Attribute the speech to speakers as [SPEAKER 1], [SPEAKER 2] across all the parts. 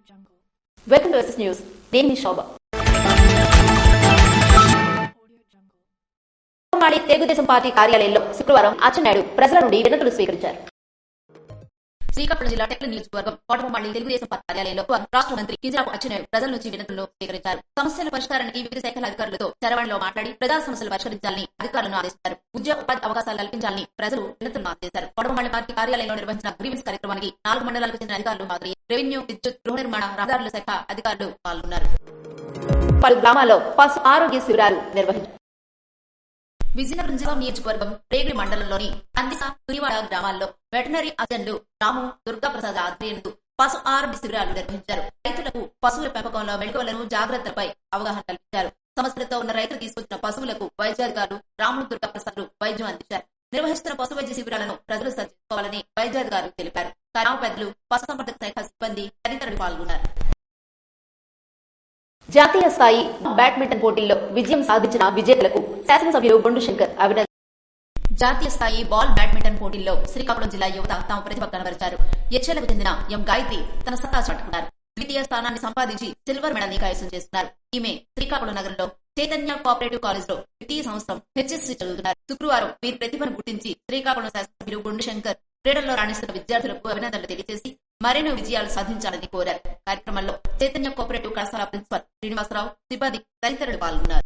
[SPEAKER 1] Welcome to SS news. నేను మీ శోభ. Telugu Desam party కార్యాలయంలో శుక్రవారం అచ్చెన్నాయుడు ప్రజల నుండి వినతులు స్వీకరించారు. శ్రీకాకుళం జిల్లా టెక్ల నియోజకవర్గం కోటబొమ్మాళి తెలుగుదేశం పార్టీ కార్యాలయంలో రాష్ట్ర మంత్రి కింజరాపు అచ్చెన్నాయుడు ప్రజల నుంచి వినతులను స్వీకరించారు. సమస్యల పరిష్కారానికి వివిధ శాఖల అధికారులతో చరవాణిలో మాట్లాడి ప్రజా సమస్యలు పరిష్కరించాలని అధికారులను ఆదేశించారు. ఉద్యోగ ఉపాధి అవకాశాలు కల్పించాలని ప్రజలు వినతులను అందజేశారు. కోటబొమ్మాళి పార్టీ కార్యాలయంలో నిర్వహించిన గ్రీవెన్స్ కార్యక్రమానికి 4 మండలాలకు చెందిన అధికారులు హాజరయ్యారు. రెవెన్యూ, విద్యుత్, గృహ నిర్మాణ, రహదారుల శాఖ అధికారులు పాల్గొన్నారు. పలు గ్రామాల్లో పశు ఆరోగ్య శిబిరాలు నిర్వహించారు. విజయనగరం జిల్లా నియోజకవర్గం రేగిడి మండలంలోని కందిస, తురివాడ గ్రామాల్లో వెటనరీ అసిస్టెంట్లు రాము, దుర్గాప్రసాద్ ఆధ్వర్యంలో పశు ఆరోగ్య శిబిరాలు నిర్వహించారు. రైతులకు పశువుల పెంపకంలో మెళకువలను, జాగ్రత్తలపై అవగాహన కల్పించారు. సమస్యలతో ఉన్న రైతులు తీసుకొచ్చిన పశువులకు వైద్యాధికారులు రాము, దుర్గాప్రసాద్ వైద్యం అందించారు. నిర్వహిస్తున్న పశు వైద్య శిబిరాలను ప్రజలు సరిచేసుకోవాలని వైద్యాధికారులు తెలిపారు. గ్రామ పెద్దలు, పశుసంవర్ధక శాఖ సిబ్బంది తదితరులు పాల్గొన్నారు. జాతీయ స్థాయి బ్యాడ్మింటన్ పోటీల్లో విజయం సాధించిన విజేతలకు శాసనసభ్యులు బొండు శంకర్ అభినందన. జాతీయ స్థాయి బాల్ బ్యాడ్మింటన్ పోటీల్లో శ్రీకాకుళం జిల్లా యువత తమ ప్రతిభ కనబరిచారు. ఎచ్చెలకు చెందిన ఎం గాయత్రి తన సత్తా చాటుకున్నారు. ద్వితీయ స్థానాన్ని సంపాదించి సిల్వర్ మెడల్ ని కైవసం చేస్తున్నారు. ఈమె శ్రీకాకుళం నగరంలో చైతన్య కోఆపరేటివ్ కాలేజ్ లో ద్వితీయ సంవత్సరం హెచ్ఎస్సీ చదువుతున్నారు. శుక్రవారం వీరి ప్రతిభను గుర్తించి శ్రీకాకుళం శాసనసభ్యులు బొండు శంకర్ క్రీడల్లో రాణిస్తున్న విద్యార్థులకు అభినందనలు తెలియజేసి మరెన్నో విజయాలు సాధించాలని కోరారు. కార్యక్రమంలో చైతన్య కోఆపరేటివ్ కళాశాల ప్రిన్సిపల్ శ్రీనివాసరావు, సిబ్బంది తదితరులు పాల్గొన్నారు.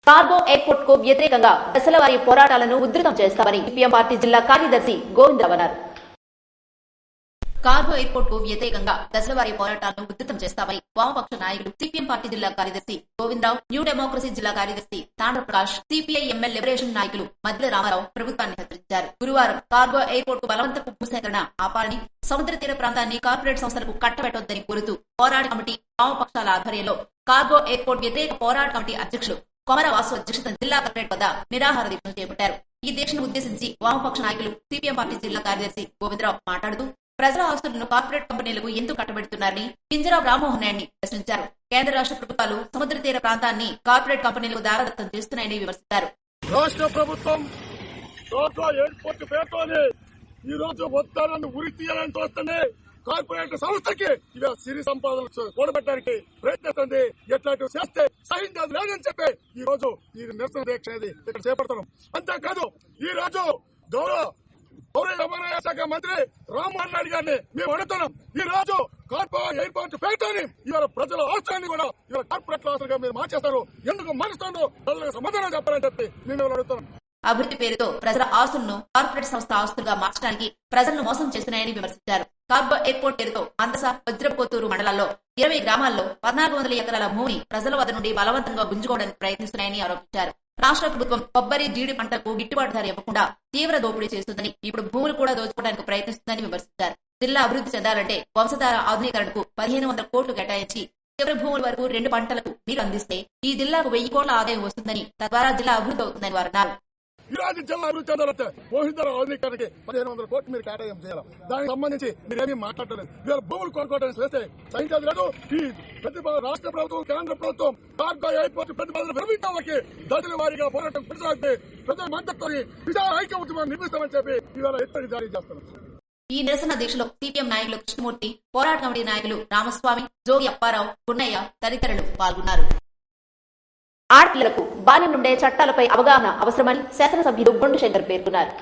[SPEAKER 1] కార్గో ఎయిర్పోర్ట్ కు వ్యతిరేకంగా దశల వారీ పోరాటాలను ఉధృతం చేస్తామని సిపిఎం పార్టీ జిల్లా కార్యదర్శి గోవిందరావు అన్నారు. కార్గో ఎయిర్పోర్ట్ కు వ్యతిరేకంగా దశల వారీ పోరాటాలను ఉధృతం చేస్తామని వామపక్ష నాయకులు సిపిఎం పార్టీ జిల్లా కార్యదర్శి గోవిందరావు, న్యూ డెమోక్రసీ జిల్లా కార్యదర్శి తాండ్ర ప్రకాష్, సిపిఐ ఎంఎల్ లిబరేషన్ నాయకులు మధ్య రామారావు ప్రభుత్వాన్ని హెచ్చరించారు. గురువారం కార్గో ఎయిర్పోర్ట్ కు బలవంతపు భూసేకరణ ఆపాలని, సముద్ర తీర ప్రాంతాన్ని కార్పొరేట్ సంస్థలకు కట్టబెట్టొద్దని కోరుతూ పోరాట కమిటీ, వామపక్షాల ఆధ్వర్యంలో కార్గో ఎయిర్పోర్ట్ వ్యతిరేక పోరాట కమిటీ అధ్యక్షులు కొమర వాసు అధ్యక్షతన జిల్లా కలెక్టరేట్ వద్ద నిరాహార దీక్షను చేపట్టారు. ఈ దీక్షను ఉద్దేశించి వామపక్ష నాయకులు సిపిఎం పార్టీ జిల్లా కార్యదర్శి గోవిందరావు మాట్లాడుతూ ప్రజల ఆస్తులను కార్పొరేట్ కంపెనీలకు ఎందుకు కట్టబెడుతున్నారని కింజరాపు రామ్మోహన్ నాయుడిని ప్రశ్నించారు. కేంద్ర రాష్ట్ర ప్రభుత్వాలు సముద్ర తీర ప్రాంతాన్ని కార్పొరేట్ కంపెనీలకు దారదత్తం చేస్తున్నాయని విమర్శించారు.
[SPEAKER 2] రాష్ట్ర ప్రభుత్వం ఎయిర్పోర్ట్ పేరుతోనే ఈ రోజు మొత్తాలను ఉరి తీయాలని చూస్తుంది. కార్పొరేట్ సంస్థకి ఇక సిరి సంపాదన కూడబెట్టడానికి ప్రయత్నిస్తుంది. ఎట్లాంటి చేస్తే సహించేది లేదని చెప్పి ఈ రోజు ఈ నిరసన దీక్ష ఇక్కడ చేపడతాం. అంతేకాదు ఈ రోజు గౌరవ రవాణా శాఖ మంత్రి రామ్మోహన్ నాయుడు గారిని మేము అడుగుతున్నాం. ఈ రోజు ఎయిర్పోర్ట్ పేరుతోని ఇవాళ ప్రజల ఆస్తులన్నీ కూడా ఇవాళ కార్పొరేట్ ఆస్తులుగా మీరు మార్చేస్తారు. ఎందుకు మారుస్తుందో సమాధానం చెప్పాలని చెప్పి నేను అడుగుతున్నాం.
[SPEAKER 1] అభివృద్ధి పేరుతో ప్రజల ఆస్తులను కార్పొరేట్ సంస్థ ఆస్తులుగా మార్చడానికి ప్రజలను మోసం చేస్తున్నాయని విమర్శించారు. కార్గో ఎయిర్పోర్ట్ పేరుతో మందస, వజ్రపుకొత్తూరు మండలాల్లో 20 గ్రామాల్లో 1400 ఎకరాల భూమిని ప్రజల వద్ద నుండి బలవంతంగా గుంజుకోవడానికి ప్రయత్నిస్తున్నాయని ఆరోపించారు. రాష్ట్ర ప్రభుత్వం కొబ్బరి, జీడి పంటలకు గిట్టుబాటు ధర ఇవ్వకుండా తీవ్ర దోపిడీ చేస్తుందని, ఇప్పుడు భూములు కూడా దోచుకోవడానికి ప్రయత్నిస్తుందని విమర్శించారు. జిల్లా అభివృద్ధి చెందాలంటే వంశధార ఆధునీకరణకు 1500 కోట్లు కేటాయించి చివరి భూముల వరకు 2 పంటలకు నీరు అందిస్తే ఈ జిల్లాకు 1000 కోట్ల ఆదాయం వస్తుందని, తద్వారా జిల్లా అభివృద్ధి అవుతుందని వారు అన్నారు.
[SPEAKER 2] ఈ రోజు జిల్లా అభివృద్ధి చెందాలంటే వంశధార ఆధునీకరణకి 1500 కోట్లు మీరు కేటాయం చేయాలి. దానికి సంబంధించి మీరేమీ మాట్లాడలేదు. ఇవాళ భూములు కొనుక్కోవడానికి చేస్తే సహించేది లేదు. ఈ రాష్ట్ర ప్రభుత్వం, కేంద్ర ప్రభుత్వం కార్గో ఎయిర్పోర్ట్ ప్రతిపాదన విరమించాలకి దళితుల వారీగా పోరాటం కొనసాగితే ప్రజల మద్దతుతో విశాల ఐక్య ఉద్యమం నిర్మిస్తామని చెప్పి ఇవాళ ఎత్తడి జారీ చేస్తున్నారు.
[SPEAKER 1] ఈ నిరసన దీక్షలో సిపిఎం నాయకులు కృష్ణమూర్తి, పోరాట కమిటీ నాయకులు రామస్వామి, జోగి అప్పారావు, గున్నయ్య తదితరులు పాల్గొన్నారు. ఆడపిల్లలకు బాల్యం నుండే చట్టాలపై అవగాహన అవసరమని శాసనసభ్యులు బొండు శంకర్ పేర్కొన్నారు.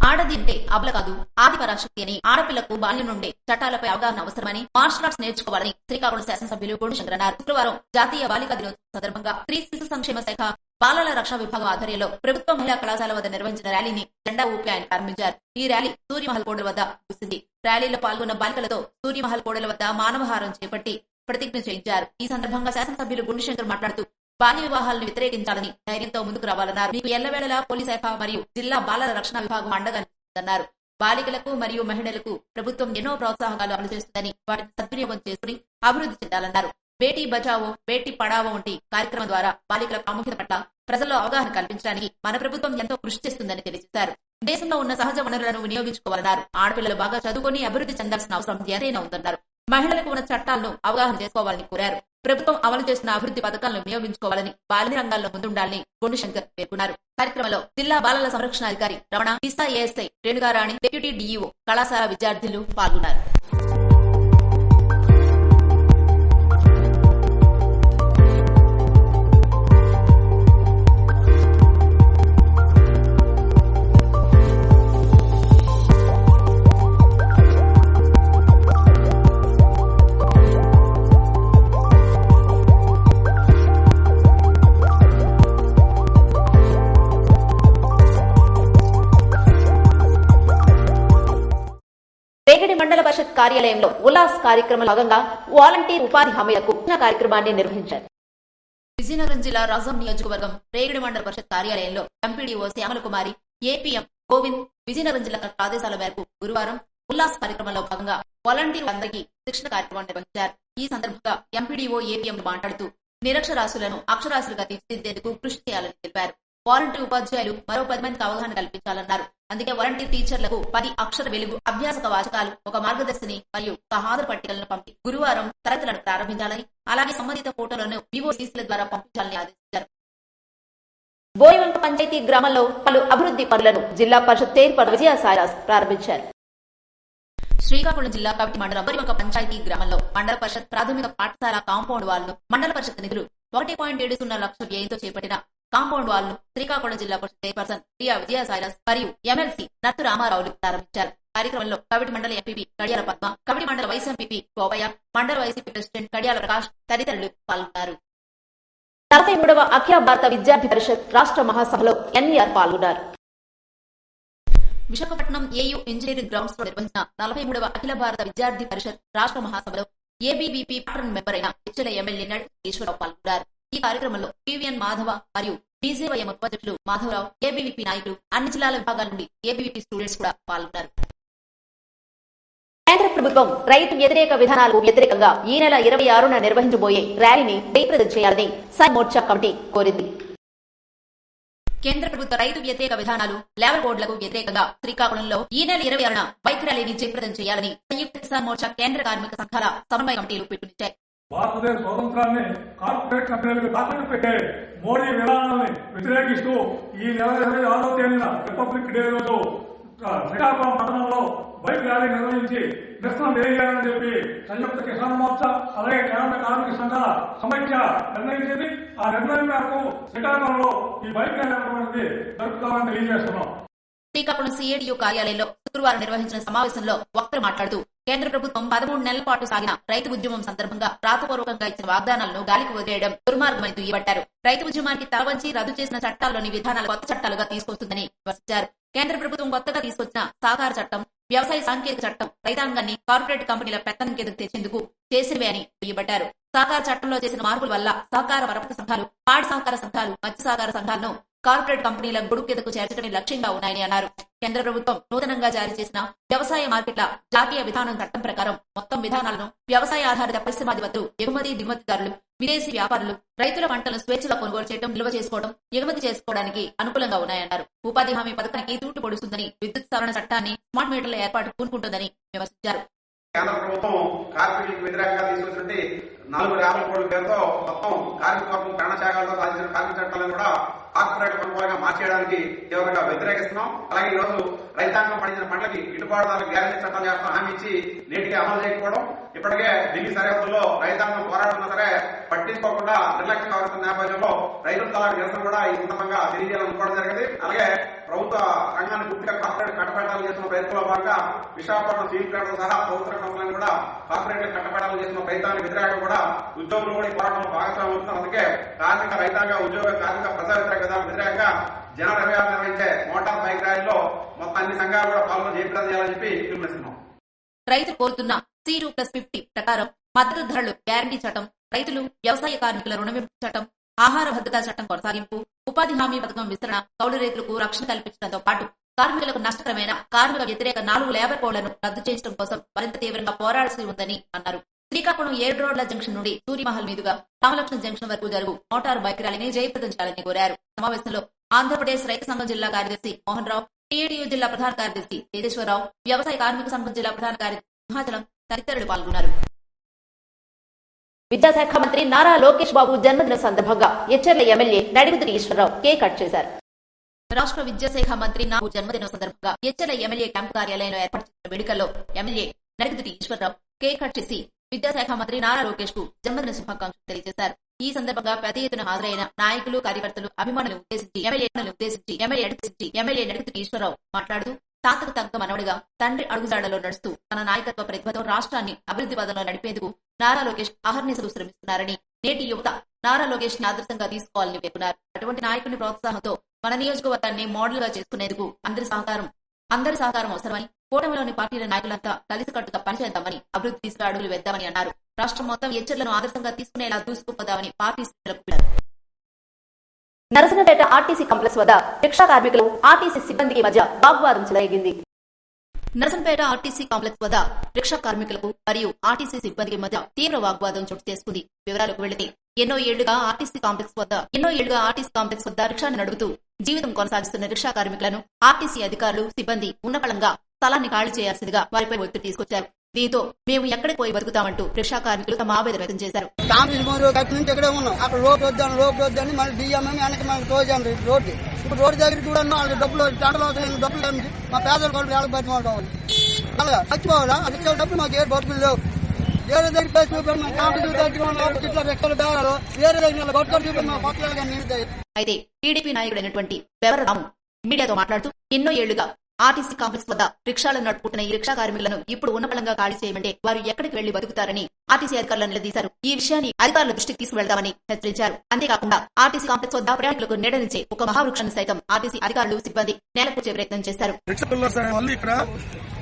[SPEAKER 1] ఆడది అంటే అబల కాదు, ఆది పరాశక్తి అని, ఆడపిల్లకు బాల్యం నుండే చట్టాలపై అవగాహన అవసరమని, మార్షల్ ఆర్ట్స్ నేర్చుకోవాలని శ్రీకాకుళం శాసనసభ్యులు బొండు శంకర్ అన్నారు. శుక్రవారం జాతీయ బాలికా దినోత్సవం సందర్భంగా స్త్రీ శిశు సంక్షేమ శాఖ బాలల రక్షణ విభాగం ఆధ్వర్యంలో ప్రభుత్వ మహిళా కళాశాల వద్ద నిర్వహించిన ర్యాలీని జెండా ఊపి ఆయన ప్రారంభించారు. ఈ ర్యాలీ సూర్యమహల్ కోడల వద్ద ముగిసింది. ర్యాలీలో పాల్గొన్న బాలికలతో సూర్యమహల్ కోడల వద్ద మానవహారం చేపట్టి ప్రతిజ్ఞ చేయించారు. ఈ సందర్భంగా శాసనసభ్యులు బొండు శంకర్ మాట్లాడుతూ బాల్య వివాహాలను వ్యతిరేకించాలని ధైర్యంతో ముందుకు రావాలన్నారు. మీకు ఎల్లవేళలా పోలీస్ శాఖ మరియు జిల్లా బాలల రక్షణ విభాగం అండగా నిలుస్తుందన్నారు. బాలికలకు మరియు మహిళలకు ప్రభుత్వం ఎన్నో ప్రోత్సాహకాలు అమలు చేస్తుందని, వాటిని సద్వినియోగం చేసుకుని అభివృద్ధి చెందాలన్నారు. బేటీ బచావో బేటీ పడావో వంటి కార్యక్రమం ద్వారా బాలికల ప్రాముఖ్యత పట్ల ప్రజల్లో అవగాహన కల్పించడానికి మన ప్రభుత్వం ఎంతో కృషి చేస్తుందని తెలియజేశారు. దేశంలో ఉన్న సహజ వనరులను వినియోగించుకోవాలన్నారు. ఆడపిల్లలు బాగా చదువుకొని అభివృద్ధి చెందాల్సిన అవసరం ఎంతైనా ఉందన్నారు. మహిళలకు ఉన్న చట్టాలను అవగాహన చేసుకోవాలని కోరారు. ప్రభుత్వం అమలు చేస్తున్న అభివృద్ధి పథకాలను వినియోగించుకోవాలని, బాల్య రంగాల్లో ముందుండాలని గొండు శంకర్ పేర్కొన్నారు. కార్యక్రమంలో జిల్లా బాలల సంరక్షణాధికారి రమణ, దిశా ఏఎస్ఐ రేణుగారాణి, డిప్యూటీ డీఈఓ, కళాశాల విద్యార్థులు పాల్గొన్నారు. రేగడి మండల పరిషత్ కార్యాలయంలో ఉల్లాస్ కార్యక్రమంలో భాగంగా వాలంటీర్ ఉపాధి హామీలకు కార్యక్రమాన్ని నిర్వహించారు. విజయనగరం జిల్లా రాజం నియోజకవర్గం రేగడి మండల పరిషత్ కార్యాలయంలో ఎంపీడీఓ శ్యామల కుమారి, ఏపీఎం గోవింద్, విజయనగరం జిల్లా కలెక్టర్ ఆదేశాల మేరకు గురువారం ఉల్లాస్ కార్యక్రమంలో భాగంగా వాలంటీర్లందరికీ శిక్షణ కార్యక్రమం నిర్వహించారు. ఈ సందర్భంగా ఎంపీడీఓ, ఏపీఎం మాట్లాడుతూ నిరక్షరాస్యులను అక్షరాస్యులుగా తీర్చిదిద్దేందుకు కృషి చేయాలని తెలిపారు. వాలంటీర్ ఉపాధ్యాయులు మరో 10 మందికి అవగాహన కల్పించాలన్నారు. అందుకే వాలంటీర్ టీచర్లకు 10 అక్షర వెలుగు అభ్యాసక వాచకాలు, ఒక మార్గదర్శిని మరియు ఒక హాజరు పట్టికలను పంపి గురువారం తరగతులను ప్రారంభించాలని, అలాగే సంబంధిత ఫోటోలను వివోసీసీల ద్వారా పంపించాలని ఆదేశించారు. బోయివంక పంచాయతీ గ్రామంలో పలు అభివృద్ధి పనులను జిల్లా పరిషత్ చైర్పర్సన్ విజయ సాయిరాజ్ ప్రారంభించారు. శ్రీకాకుళం జిల్లా కవిటి మండలం బోయివంక పంచాయతీ గ్రామంలో మండల పరిషత్ ప్రాథమిక పాఠశాల కాంపౌండ్ వాల్ ను మండల పరిషత్ నిధులు 1.70 లక్షల వ్యయంతో చేపట్టిన కాంపౌండ్ వాల్ ను శ్రీకాకుళం జిల్లా పరిషత్ చైర్పర్సన్ ప్రియా విజయ సాయిరాజ్ మరియు ఎమ్మెల్సీ నత్తు రామారావులు ప్రారంభించారు. కార్యక్రమంలో కవిటి మండల ఎంపీపీ కడియాల పద్మ, కవిటి మండల వైస్ ఎంపీపీ గోపయ్య, మండల వైసీపీ ప్రెసిడెంట్ కడియాల ప్రకాష్ తదితరులు పాల్గొన్నారు. 43వ అఖిల భారత విద్యార్థి పరిషత్ రాష్ట్ర మహాసభలో ఎన్వీఆర్ పాల్గొన్నారు. విశాఖపట్నం ఏయూ ఇంజనీరింగ్ గ్రౌండ్స్ లో నిర్వహించిన 43వ అఖిల భారత విద్యార్థి పరిషత్ రాష్ట్ర మహాసభలో ఏబీవీపీ పార్లమెంట్ మెంబర్ అయిన హెచ్ఎల్ ఎమ్మెల్యే నడు ఈశ్వరరావు పాల్గొన్నారు. ఈ కార్యక్రమంలో పివిఎన్ మాధవ మరియు బీజేవైఎం ఉపాధ్యక్షులు మాధవరావు, ఏబీవీపీ నాయకులు, అన్ని జిల్లాల విభాగాల నుండి ఏబీవీపీ స్టూడెంట్స్ కూడా పాల్గొన్నారు. కేంద్ర ప్రభుత్వం రైతు వ్యతిరేక విధానాలకు వ్యతిరేకంగా ఈ నెల 26న నిర్వహించబోయే ర్యాలీని జయప్రదం చేయాలని సాయి మోర్చా కమిటీ కోరింది. కేంద్ర ప్రభుత్వ రైతు వ్యతిరేక విధానాలు, లేబర్ కోడ్లకు వ్యతిరేకంగా శ్రీకాకుళంలో ఈ నెల 26న బైక్ ర్యాలీని జయప్రదం చేయాలని సంయుక్త కిసాన్ మోర్చా కేంద్ర కార్మిక సంఘాల సమన్వయ కమిటీలు పిలుపునిచ్చాయి.
[SPEAKER 3] భారతదేశ స్వతంత్రాన్ని కార్పొరేట్ కంపెనీలకు తాకట్టు పెట్టే మోడీ విధానాన్ని వ్యతిరేకిస్తూ ఈ నెల 26వ తేదీన రిపబ్లిక్ డే రోజు శ్రీకాకుళం పట్టణంలో బైక్ ర్యాలీ నిర్వహించి నిరసన తెలియజేయాలని చెప్పి సంయుక్త కిసాన్ మోర్చా అలాగే కేంద్ర కార్మిక సంఘాల సమైక్య నిర్ణయించింది. ఆ నిర్ణయం మేరకు శ్రీకాకుళంలో ఈ బైక్ ర్యాలీ జరుపుతామని తెలియజేస్తున్నాం.
[SPEAKER 1] శ్రీకాకుళం సిఐటియు కార్యాలయంలో శుక్రవారం నిర్వహించిన సమావేశంలో వక్తలు మాట్లాడుతూ కేంద్ర ప్రభుత్వం 13 నెలల పాటు సాగిన రైతు ఉద్యమం సందర్భంగా రాతపూర్వకంగా ఇచ్చిన వాగ్దానాలను గాలికి వదిలేయడం దుర్మార్గమని దుయ్యబట్టారు. రైతు ఉద్యమానికి తలవంచి రద్దు చేసిన చట్టాల్లోని విధానాలు కొత్త చట్టాలుగా తీసుకొస్తుందని విమర్శించారు. కేంద్ర ప్రభుత్వం కొత్తగా తీసుకొచ్చిన సహకార చట్టం, వ్యవసాయ సాంకేతిక చట్టం రైతాంగాన్ని కార్పొరేట్ కంపెనీల పెత్తనం కిందకు తెచ్చేందుకు చేసినవే అని దుయ్యబట్టారు. సహకార చట్టంలో చేసిన మార్పుల వల్ల సహకార పరపతి సంఘాలు, పాడి సహకార సంఘాలు, మత్స్య సహకార సంఘాలను కార్పొరేట్ కంపెనీల గొడుగు కిందకు చేర్చడమే లక్ష్యంగా ఉన్నాయని అన్నారు. కేంద్ర ప్రభుత్వం నూతనంగా జారీ చేసిన వ్యవసాయ మార్కెట్ల జాతీయ విధానం చట్టం ప్రకారం మొత్తం విధానాలను వ్యవసాయ ఆధారిత పరిశ్రమాధిపతులు, ఎగుమతి దిగుమతిదారులు, విదేశీ వ్యాపారులు రైతుల పంటలను స్వేచ్ఛగా కొనుగోలు చేయడం, నిల్వ చేసుకోవడం, ఎగుమతి చేసుకోవడానికి అనుకూలంగా ఉన్నాయన్నారు. ఉపాధి హామీ పథకానికి తూటు పొడుస్తుందని, విద్యుత్ సవరణ చట్టాన్ని, స్మార్ట్ మీటర్ల ఏర్పాటు పూనుకుంటుందని విమర్శించారు.
[SPEAKER 4] కేంద్ర ప్రభుత్వం కార్మికులకు వ్యతిరేకంగా తీసుకొచ్చినట్టు 450 కోట్ల పేరుతో మొత్తం కార్మిక వర్గం ప్రాణత్యాగాలతో సాధించిన కార్మిక చట్టాలను కూడా కార్పొరేట్ కొనుగోలుగా మార్చేయడానికి తీవ్రంగా వ్యతిరేకిస్తున్నాం. అలాగే ఈ రోజు రైతాంగం పండించిన పంటలకి గిట్టుబాటు ధరలకు గ్యారెంటీ చట్టం చేస్తాం హామీ ఇచ్చి నేటికి అమలు చేయకపోవడం, ఇప్పటికే ఢిల్లీ సరిహద్దుల్లో రైతాంగం పోరాడుతున్నా సరే పట్టించుకోకుండా నిర్లక్ష్యం కావాల్సిన నేపథ్యంలో రైతుల తలాంటి నిరసన కూడా ఈ సందర్భంగా తెలియజేయాలనుకోవడం జరిగింది. అలాగే ప్రభుత్వ రంగాన్ని పూర్తిగా కార్పొరేట్ కట్టబెట్టాలని చేస్తున్న ప్రయత్నంలో భాగంగా విశాఖపట్నం స్టీల్ ప్లాంట్ సహా ప్రభుత్వ కంపెనీలను కూడా కార్పొరేట్ కట్టబెట్టాలని చేస్తున్న ప్రయత్నానికి వ్యతిరేకంగా కూడా ఉద్యోగులు కూడా ఈ పోరాటంలో భాగస్వామ్యం అవుతున్నారు. అందుకే కార్మిక రైతాంగ ఉద్యోగ కార్మిక ప్రజా వ్యతిరేక విధానం వ్యతిరేకంగా జనవరి 26 నిర్వహించే మోటార్ బైక్ ర్యాలీలో మొత్తం అన్ని సంఘాలు కూడా పాల్గొని జయప్రదం చేయాలని చెప్పి పిలుపునిస్తున్నాం.
[SPEAKER 1] రైతులు కోరుతున్న C2+50 ప్రకారం మద్దతు ధరలు గ్యారంటీ చట్టం, రైతులు వ్యవసాయ కార్మికుల రుణ విముక్తి చట్టం, ఆహార భద్రతా చట్టం కొనసాగింపు, ఉపాధి హామీ పథకం విస్తరణ, కౌలు రైతులకు రక్షణ కల్పించడంతో పాటు కార్మికులకు నష్టకరమైన కార్మిక వ్యతిరేక 4 లేబర్ కోడ్లను రద్దు చేయడం కోసం మరింత తీవ్రంగా పోరాడాల్సి ఉందని అన్నారు. శ్రీకాకుళం 7 రోడ్ల జంక్షన్ నుండి సూర్యమహల్ మీదుగా రామలక్ష్మణ జంక్షన్ వరకు జరుగు మోటార్ బైక్ ర్యాలీని జయప్రదం చేయాలని కోరారు. సమావేశంలో ఆంధ్రప్రదేశ్ రైతు సంఘం జిల్లా కార్యదర్శి మోహన్ రావు, టీఏడీయూ జిల్లా ప్రధాన కార్యదర్శి తేజేశ్వరరావు, వ్యవసాయ కార్మిక సంఘం జిల్లా ప్రధాన కార్యదర్శి సింహాచలం తదితరులు పాల్గొన్నారు. విద్యాశాఖ మంత్రి నారా లోకేష్ బాబు జన్మదిన సందర్భంగా Etcherla MLA Nadimidiri Eswararao cake cut చేశారు. రాష్ట్ర విద్యాశాఖ మంత్రి నారా జన్మదిన సందర్భంగా ఎచ్చెర్ల ఎమ్మెల్యే క్యాంపు కార్యాలయంలో ఏర్పాటు చేసిన వేడుకల్లో MLA Nadimidiri Eswararao cake cut చేసి విద్యాశాఖ మంత్రి నారా లోకేష్ కు జన్మదిన శుభాకాంక్షలు తెలియజేశారు. ఈ సందర్భంగా పెద్ద ఎత్తున హాజరైన నాయకులు, కార్యకర్తలు, అభిమానులు ఉద్దేశించి ఎమ్మెల్యే నడిమిదిరి ఈశ్వరరావు మాట్లాడుతూ తాతకు తగ్గ మనవడిగా తండ్రి అడుగుజాడలో నడుస్తూ తన నాయకత్వ ప్రతిభతో రాష్ట్రాన్ని అభివృద్ధి పదంలో నడిపేందుకు నారా లోకేష్ అహర్నిశలు శ్రమిస్తున్నారని, నేటి యువత నారా లోకేష్ ని ఆదర్శంగా తీసుకోవాలని పేర్కొన్నారు. అటువంటి నాయకుని ప్రోత్సాహంతో మన నియోజకవర్గాన్ని మోడల్ గా చేసుకునేందుకు అందరి సహకారం అవసరమని, కూటమిలోని పార్టీల నాయకులంతా కలిసికట్టుగా పనిచేద్దామని, అభివృద్ధి దిశగా అడుగులు వేద్దామని అన్నారు. రాష్ట్రం మొత్తం ఎచ్చెర్లను ఆదర్శంగా తీసుకునేలా దూసుకుపోదామని పార్టీ శ్రేణులకు పిలుపునిచ్చారు. నరసన్నపేట ఆర్టీసీ కాంప్లెక్స్ వద్ద రిక్షా కార్మికులు, ఆర్టీసీ సిబ్బందికి మధ్య వాగ్వాదం చెలరేగింది. నరసన్నపేట ఆర్టీసీ కాంప్లెక్స్ వద్ద రిక్షా కార్మికులకు మరియు ఆర్టీసీ సిబ్బందికి మధ్య తీవ్ర వాగ్వాదం చోటు చేసుకుంది. వివరాలకు వెళితే ఎన్నో ఏళ్లుగా ఆర్టీసీ కాంప్లెక్స్ వద్ద రిక్షాను నడుపుతూ జీవితం కొనసాగిస్తున్న రిక్షా కార్మికులను ఆర్టీసీ అధికారులు, సిబ్బంది ఉన్నపళంగా స్థలాన్ని ఖాళీ చేయాల్సిందిగా వారిపై ఒత్తిడి తీసుకొచ్చారు. దీంతో మేము ఎక్కడికి పోయి బతుకుతామంటూ రిక్షా కార్మికులు తమ ఆవేదన వ్యక్తం చేశారు.
[SPEAKER 5] ఇక్కడే ఉన్నాం, అక్కడ లోపు వద్దని మళ్ళీ డిఎంఎం వెనక మనం తోచాం రోడ్డు. ఇప్పుడు రోడ్డు దగ్గర కూడా వాళ్ళకి డబ్బులు డబ్బులు ఏమిటి, మా పేదల వాళ్ళు వేళకు బతిమాలి అలాగా చచ్చిపోవాలా, రిక్షా డబ్బులు మాకు ఏ బతుకులు లేవు. వేరే దగ్గర పేరు చూపారు, ఇట్లా రిక్షలు బేరాలు వేరే దగ్గర బతుకొని చూపారు, మా పక్కన నిలుతాయి.
[SPEAKER 1] అయితే టీడీపీ నాయకుడైనటువంటి బెవరరాము మీడియాతో మాట్లాడుతూ ఎన్నో ఏళ్లుగా ఆర్టీసీ కాంప్లెక్స్ వద్ద రిక్షాలను నడుపుకుంటున్న ఈ రిక్షా కార్మికులను ఇప్పుడు ఉన్నపళంగా ఖాళీ చేయమంటే వారు ఎక్కడికి వెళ్లి బతుకుతారని ఆర్టీసీ అధికారులను నిలదీశారు. ఈ విషయాన్ని అధికారుల దృష్టికి తీసుకువెళ్తామని హెచ్చరించారు. అంతేకాకుండా ఆర్టీసీ కాంప్లెక్స్ వద్ద ప్రయాణికులకు నీడనిచ్చే ఒక మహావృక్షాన్ని సైతం ఆర్టీసీ అధికారులు, సిబ్బంది నేలకూర్చే ప్రయత్నం చేశారు.
[SPEAKER 2] ఇక్కడ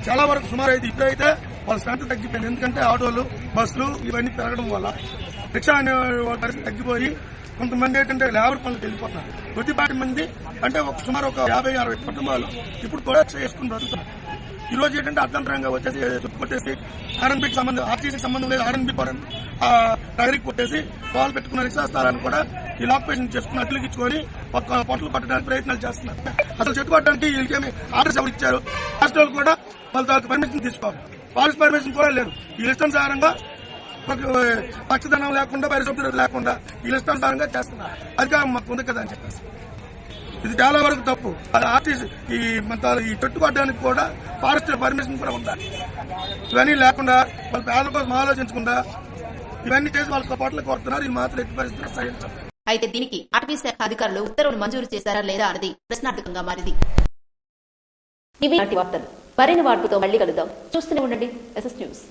[SPEAKER 2] చాలా వరకు సుమారు అయితే ఇప్పుడైతే వాళ్ళ స్ట్రెంత్ తగ్గిపోయింది. ఎందుకంటే ఆటోలు, బస్సులు ఇవన్నీ పెరగడం వల్ల రిక్షా అనే పరిస్థితి తగ్గిపోయి కొంతమంది ఏంటంటే లేబర్ పనులకు వెళ్ళిపోతున్నారు. కొద్దిపాటి మంది అంటే సుమారు ఒక 50-60 కుటుంబాలు ఇప్పుడు కూడా చేసుకుని బ్రతుకుతున్నారు. ఈ రోజు ఏంటంటే అర్థంతరంగా వచ్చేసి చుట్టుకొట్టేసి ఆర్ఎన్బికి సంబంధం, ఆర్టీసీకి సంబంధం లేదు, ఆర్ఎన్బి నగరికి కొట్టేసి వాళ్ళు పెట్టుకున్న రిక్షా స్థానాన్ని కూడా ఈ లాక్పేషన్ చేసుకుని అడ్డులకిచ్చుకొని పొట్టలు పట్టడానికి ప్రయత్నాలు చేస్తున్నారు. అసలు చెట్టుపట్టడానికి వీళ్ళకేమి ఆర్డర్స్ ఎవరు ఇచ్చారు? రాష్ట్రాలు కూడా వాళ్ళ తర్వాత పర్మిషన్ తీసుకోవాలి. పాలసీ పర్మిషన్ కూడా లేదు. ఈ ఇష్టానుసారంగా పచ్చదనం లేకుండా, పరిశుభ్రత లేకుండా ఈ ఇష్టానుసారంగా చేస్తున్నారు. అధికారం మాకు ఉంది కదా అని చెప్పేసి ఇది చాలా వరకు తప్పు. అది ఆర్టీసీ ఈ చెట్టు పట్టడానికి కూడా ఫారెస్ట్ పర్మిషన్ కూడా ఉండాలి. ఇవన్నీ లేకుండా వాళ్ళ పేదల కోసం ఆలోచించకుండా ఇవన్నీ చేసి వాళ్ళ పొట్టలు కొడుతున్నారు. ఇది మాత్రం ఎట్టి పరిస్థితుల్లో సహించాలి.
[SPEAKER 1] అయితే దీనికి అటవీ శాఖ అధికారులు ఉత్తర్వులు మంజూరు చేశారా లేదా అన్నది ప్రశ్నార్థకంగా మారింది. ఇవి వార్తలు. మరిన్ని వార్తలతో మళ్లీ కలుద్దాం. చూస్తూనే ఉండండి SS న్యూస్.